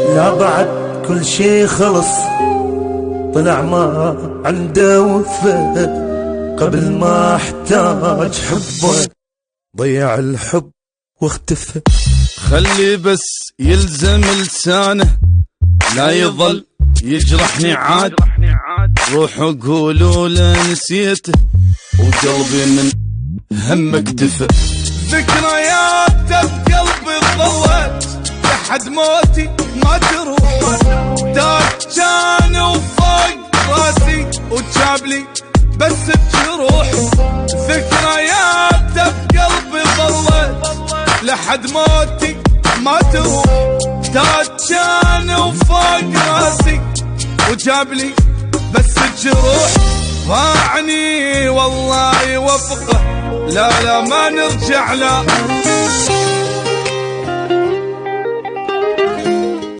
لا بعد كل شي خلص، طلع ما عنده وفا، قبل ما احتاج حبه ضيع الحب واختفى. خلي بس يلزم لسانه، لا يظل يجرحني عاد. روحوا قولوا له نسيته، وقلبي من هم اكتفى. ذكرياته بقلبي ظلت لحد موتي ما تروح. داك كان وفوق راسي وجابلي بس بجروح. ذكرياته بقلبي ظلت لحد موتي ما تروح. داك كان وفوق راسي وجابلي بس بجروح. ضاعني والله وفقه، لا لا ما نرجع له.